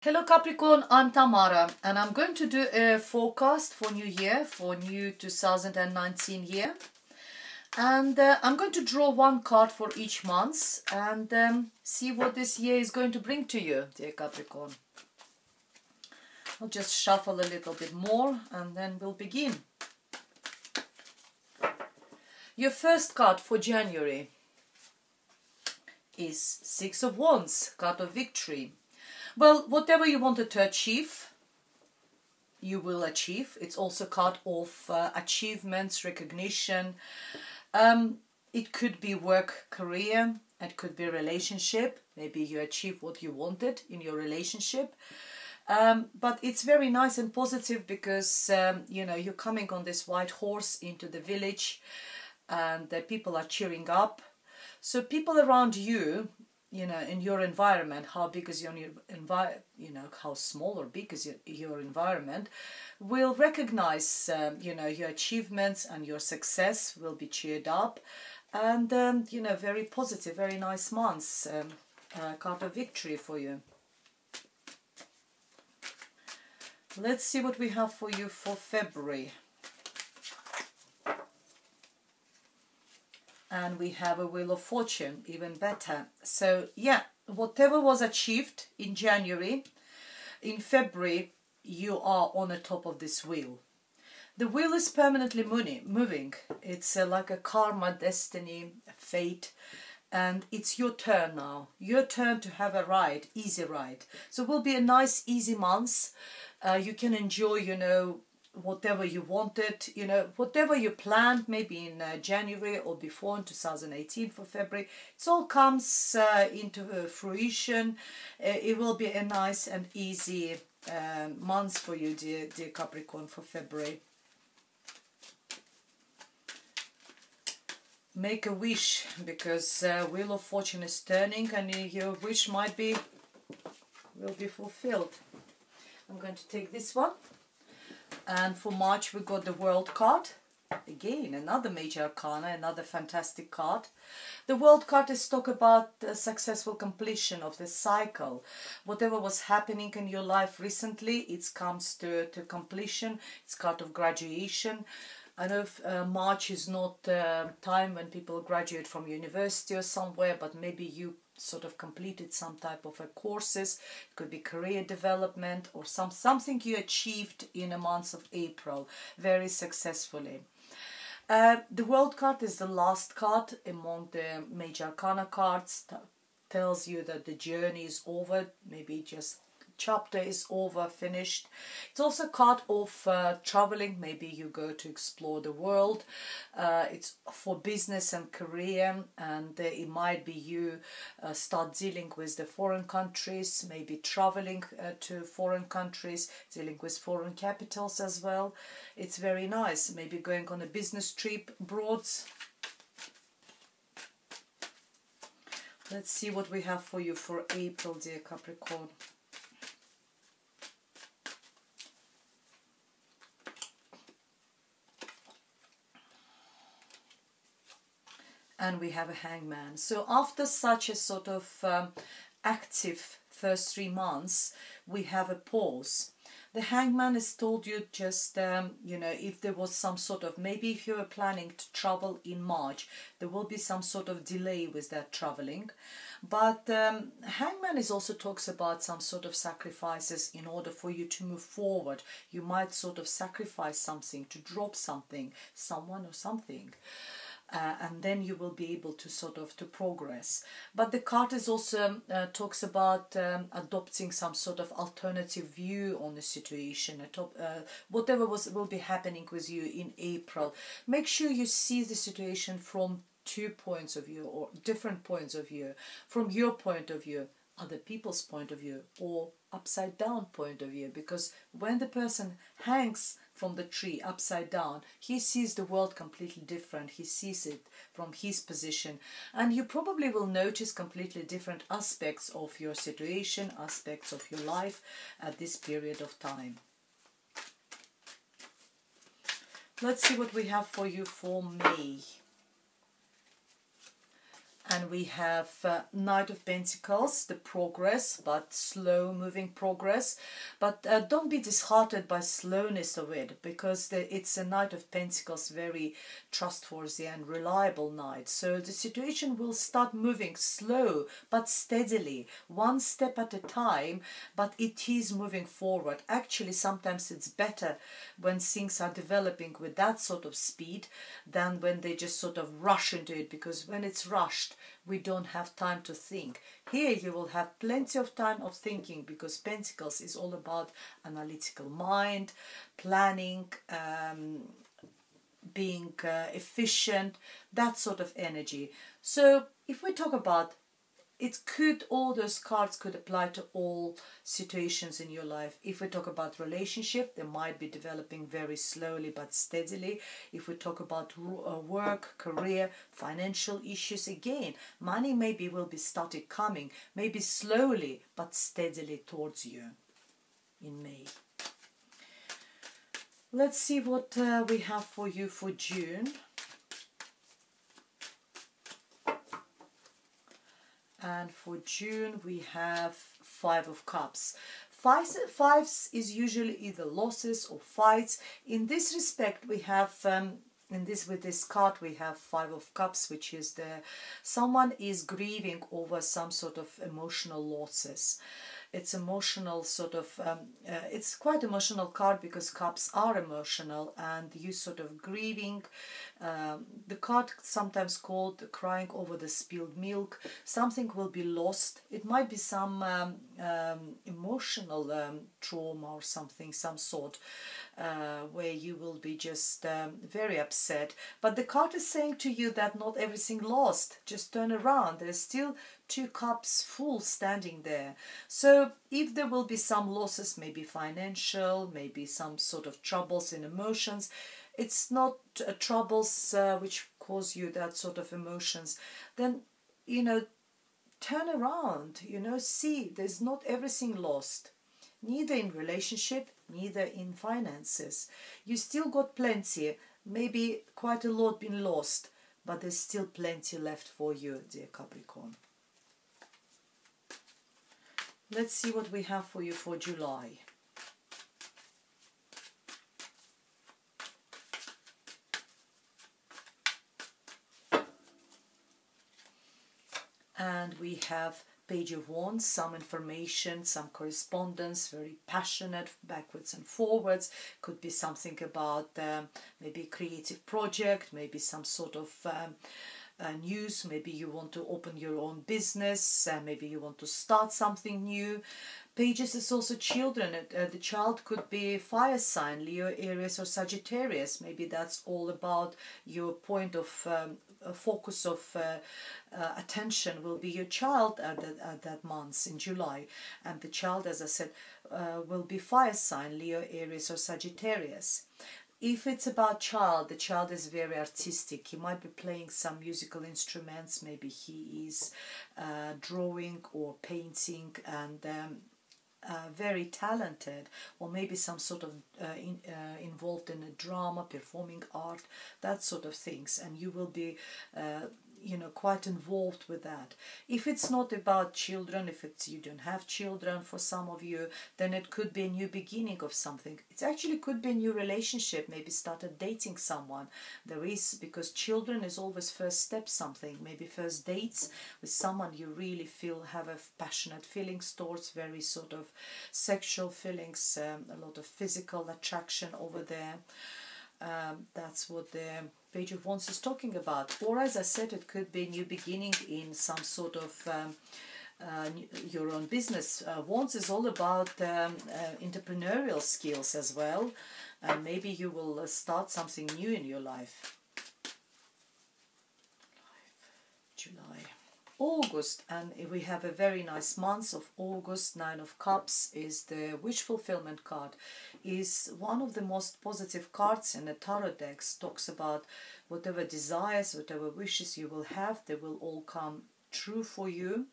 Hello Capricorn, I'm Tamara and I'm going to do a forecast for new year, for new 2019 year. And I'm going to draw one card for each month and see what this year is going to bring to you, dear Capricorn. I'll just shuffle a little bit more and then we'll begin. Your first card for January is Six of Wands, card of victory. Well, whatever you wanted to achieve, you will achieve. It's also a card of achievements, recognition. It could be work, career. It could be relationship. Maybe you achieve what you wanted in your relationship. But it's very nice and positive because, you know, you're coming on this white horse into the village and people are cheering up. So people around you, you know, in your environment, how big is your environment, you know, how small or big is your environment, will recognize, you know, your achievements and your success will be cheered up. And, you know, very positive, very nice months, card of victory for you. Let's see what we have for you for February. And we have a Wheel of Fortune, even better. So yeah, whatever was achieved in January, in February, you are on the top of this wheel. The wheel is permanently moving. It's like a karma, destiny, fate. And it's your turn now. Your turn to have a ride, easy ride. So it will be a nice, easy month. You can enjoy, you know, whatever you wanted, you know, whatever you planned, maybe in January or before in 2018 for February, it all comes into fruition. It will be a nice and easy month for you, dear Capricorn, for February. Make a wish, because Wheel of Fortune is turning and your wish will be fulfilled. I'm going to take this one. And for March we got the World card. Again, another major arcana, another fantastic card. The World card is talk about the successful completion of the cycle. Whatever was happening in your life recently, it comes to completion. It's card of graduation. I know March is not time when people graduate from university or somewhere, but maybe you sort of completed some type of courses. It could be career development or something you achieved in a month of April very successfully. The World card is the last card among the major arcana cards. Tells you that the journey is over, maybe just chapter is over, finished. It's also a card of traveling. Maybe you go to explore the world. It's for business and career, and it might be you start dealing with the foreign countries, maybe traveling to foreign countries, dealing with foreign capitals as well. It's very nice. Maybe going on a business trip abroad. Let's see what we have for you for April, dear Capricorn. And we have a Hangman. So after such a sort of active first 3 months, we have a pause. The Hangman has told you just, you know, if there was some sort of, maybe if you were planning to travel in March, there will be some sort of delay with that traveling. But Hangman is also talks about some sort of sacrifices in order for you to move forward. You might sort of sacrifice something, to drop something, someone or something. And then you will be able to sort of to progress. But the card is also talks about adopting some sort of alternative view on the situation. Whatever will be happening with you in April, make sure you see the situation from 2 points of view or different points of view. From your point of view, other people's point of view, or upside down point of view. Because when the person hangs from the tree upside down, he sees the world completely different. He sees it from his position, and you probably will notice completely different aspects of your situation, aspects of your life at this period of time. Let's see what we have for you for May. And we have Knight of Pentacles, the progress, but slow moving progress. But don't be disheartened by slowness of it, because it's a Knight of Pentacles, very trustworthy and reliable knight. So the situation will start moving slow but steadily, one step at a time, but it is moving forward. Actually, sometimes it's better when things are developing with that sort of speed than when they just sort of rush into it, because when it's rushed, we don't have time to think. Here you will have plenty of time of thinking, because Pentacles is all about analytical mind, planning, being efficient, that sort of energy. So if we talk about it, all those cards could apply to all situations in your life. If we talk about relationship, they might be developing very slowly but steadily. If we talk about work, career, financial issues, again, money maybe will be started coming, maybe slowly but steadily towards you in May. Let's see what we have for you for June. And for June we have Five of Cups. Fives is usually either losses or fights. In this respect, we have with this card we have Five of Cups, which is someone is grieving over some sort of emotional losses. It's emotional sort of, it's quite emotional card, because cups are emotional, and you sort of grieving. The card sometimes called crying over the spilled milk. Something will be lost. It might be some emotional trauma or something, some sort, where you will be just very upset. But the card is saying to you that not everything lost. Just turn around. There's still 2 cups full standing there. So if there will be some losses, maybe financial, maybe some sort of troubles in emotions, it's not troubles which cause you that sort of emotions, then, you know, turn around, you know, see, there's not everything lost. Neither in relationship, neither in finances. You still got plenty, maybe quite a lot been lost, but there's still plenty left for you, dear Capricorn. Let's see what we have for you for July. And we have Page of Wands, some information, some correspondence, very passionate, backwards and forwards. Could be something about maybe a creative project, maybe some sort of news. Maybe you want to open your own business, maybe you want to start something new. Pages is also children. The child could be fire sign, Leo, Aries or Sagittarius. Maybe that's all about your point of focus of attention will be your child at that month in July. And the child, as I said, will be fire sign, Leo, Aries or Sagittarius. If it's about child, the child is very artistic. He might be playing some musical instruments. Maybe he is drawing or painting, and very talented, or maybe some sort of involved in a drama, performing art, that sort of things, and you will be you know, quite involved with that. If it's not about children, if it's you don't have children for some of you, then it could be a new beginning of something. It actually could be a new relationship, maybe started dating someone. There is, because children is always first step something, maybe first dates with someone you really feel have a passionate feelings towards, very sort of sexual feelings, a lot of physical attraction over there. That's what the Page of Wands is talking about. Or as I said, it could be a new beginning in some sort of your own business. Wands is all about entrepreneurial skills as well. Maybe you will start something new in your life. July. August, and we have a very nice month of August. Nine of Cups is the wish fulfillment card. Is one of the most positive cards in the Tarot decks. Talks about whatever desires, whatever wishes you will have, they will all come true for you.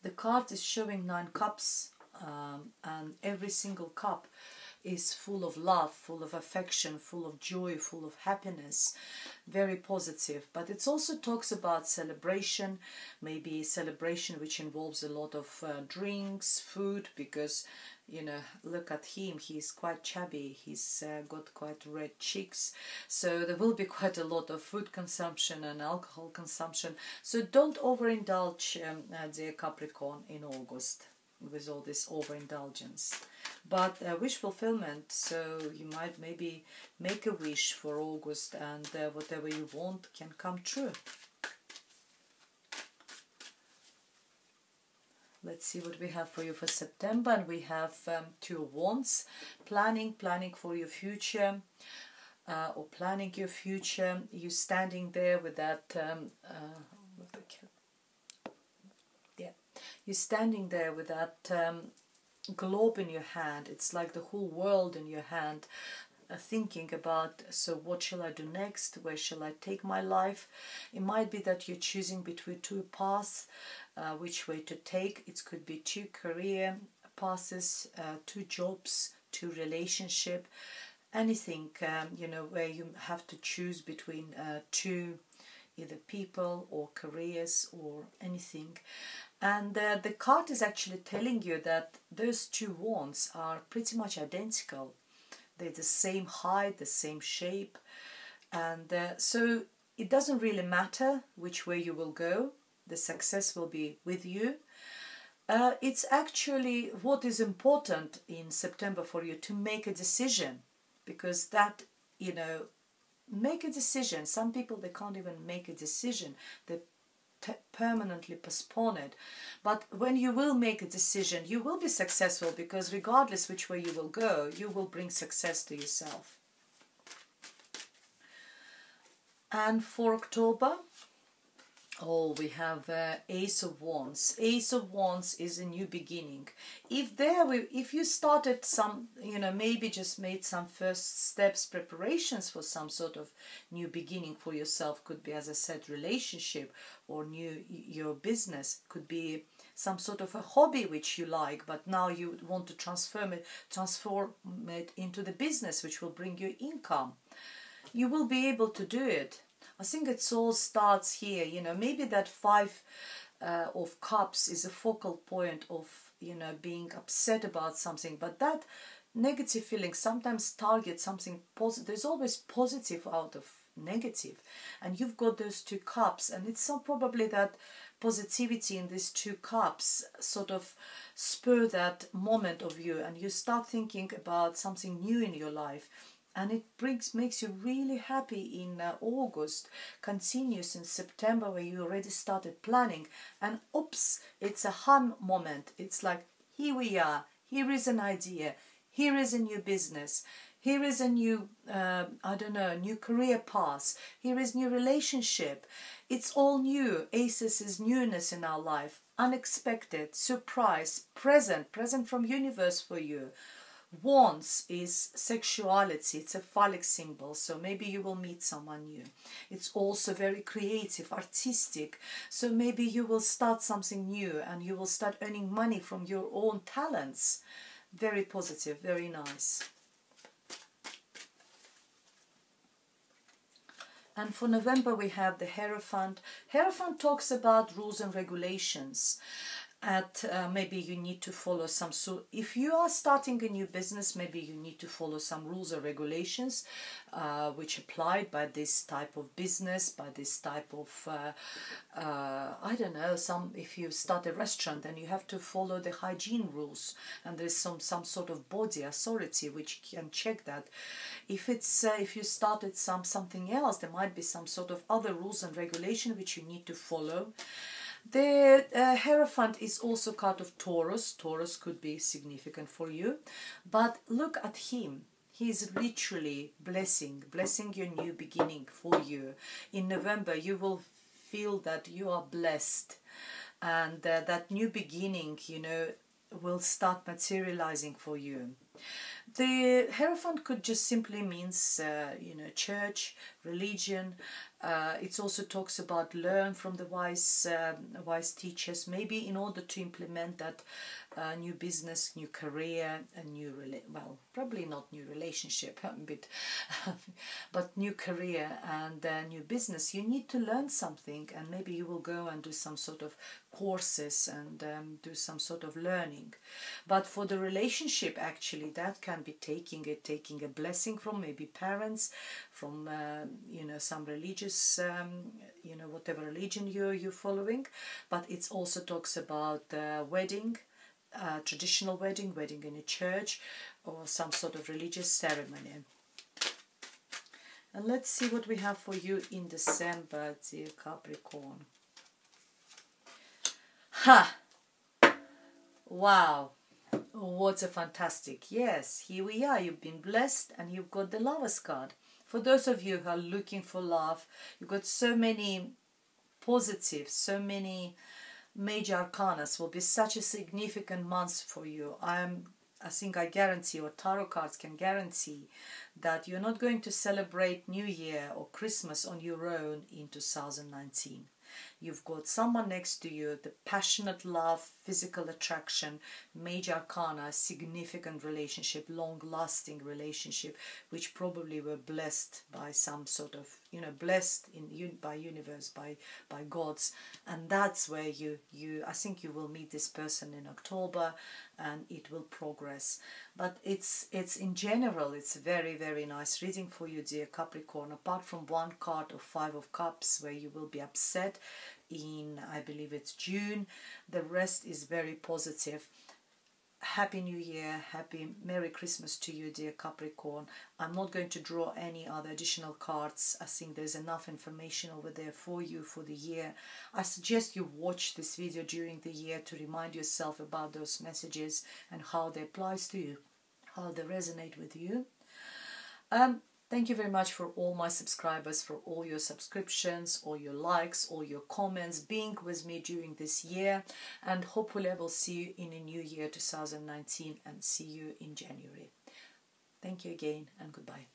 The card is showing 9 cups, and every single cup is full of love, full of affection, full of joy, full of happiness, very positive. But it also talks about celebration, maybe celebration which involves a lot of drinks, food, because, you know, look at him, he's quite chubby, he's got quite red cheeks, so there will be quite a lot of food consumption and alcohol consumption. So don't overindulge, dear Capricorn, in August with all this overindulgence. But wish fulfillment, so you might maybe make a wish for August, and whatever you want can come true. Let's see what we have for you for September. And we have Two of Wands, planning for your future, or planning your future. You standing there with that, you're standing there with that globe in your hand. It's like the whole world in your hand, thinking about, so what shall I do next? Where shall I take my life? It might be that you're choosing between two paths, which way to take. It could be two career paths, two jobs, two relationship, anything, you know, where you have to choose between two either people or careers or anything. And the card is actually telling you that those two wands are pretty much identical. They're the same height, the same shape, and so it doesn't really matter which way you will go. The success will be with you. It's actually what is important in September for you to make a decision, because that, you know, make a decision. Some people, they can't even make a decision. They permanently postpone it. But when you will make a decision, you will be successful, because regardless which way you will go, you will bring success to yourself. And for October, oh, we have Ace of Wands. Ace of Wands is a new beginning. If you started some, you know, maybe just made some first steps, preparations for some sort of new beginning for yourself, could be, as I said, relationship, or your business, could be some sort of a hobby which you like, but now you want to transform it into the business which will bring you income. You will be able to do it. I think it all starts here, you know, maybe that Five of Cups is a focal point of, you know, being upset about something, but that negative feeling sometimes targets something positive. There's always positive out of negative, and you've got those two cups, and it's so probably that positivity in these two cups sort of spur that moment of you, and you start thinking about something new in your life. And it makes you really happy in August, continues in September, where you already started planning. And oops, it's a hum moment. It's like, here we are, here is an idea, here is a new business, here is a new, new career path, here is new relationship. It's all new. Aces is newness in our life, unexpected, surprise, present from universe for you. Wands is sexuality, it's a phallic symbol, so maybe you will meet someone new. It's also very creative, artistic, so maybe you will start something new and you will start earning money from your own talents. Very positive, very nice. And for November we have the Hierophant. Hierophant talks about rules and regulations. Maybe you need to follow some, so if you are starting a new business, maybe you need to follow some rules or regulations which applied by this type of business, by this type of I don't know, if you start a restaurant, then you have to follow the hygiene rules, and there's some sort of body authority which can check that. If you started something else, there might be some sort of other rules and regulation which you need to follow. The Hierophant is also card of Taurus. Taurus could be significant for you, but look at him. He is literally blessing your new beginning for you. In November, you will feel that you are blessed, and that new beginning, you know, will start materializing for you. The Hierophant could just simply means, you know, church, religion, It also talks about learn from the wise teachers, maybe in order to implement that new business, new career, a new probably not new relationship, but new career and new business. You need to learn something, and maybe you will go and do some sort of courses and do some sort of learning. But for the relationship, actually, that can be taking a blessing from maybe parents, from some religious, whatever religion you're following. But it also talks about wedding, traditional wedding in a church, or some sort of religious ceremony. And let's see what we have for you in December, dear Capricorn. Ha! Wow! What a fantastic, yes, here we are. You've been blessed and you've got the Lover's card. For those of you who are looking for love, you've got so many positives, so many major arcanas. Will be such a significant month for you. I think I guarantee, or tarot cards can guarantee, that you're not going to celebrate New Year or Christmas on your own in 2019. You've got someone next to you, the passionate love, physical attraction, major arcana, significant relationship, long-lasting relationship, which probably were blessed by some sort of, blessed by universe, by gods. And that's where I think you will meet this person in October, and it will progress. But it's in general, it's a very, very nice reading for you, dear Capricorn, apart from one card of 5 of Cups, where you will be upset in, I believe it's June. The rest is very positive. Happy New Year, happy Merry Christmas to you, dear Capricorn. I'm not going to draw any other additional cards. I think there's enough information over there for you for the year. I suggest you watch this video during the year to remind yourself about those messages and how they apply to you, how they resonate with you. Thank you very much for all my subscribers, for all your subscriptions, all your likes, all your comments, being with me during this year. And hopefully I will see you in a new year, 2019, and see you in January. Thank you again, and goodbye.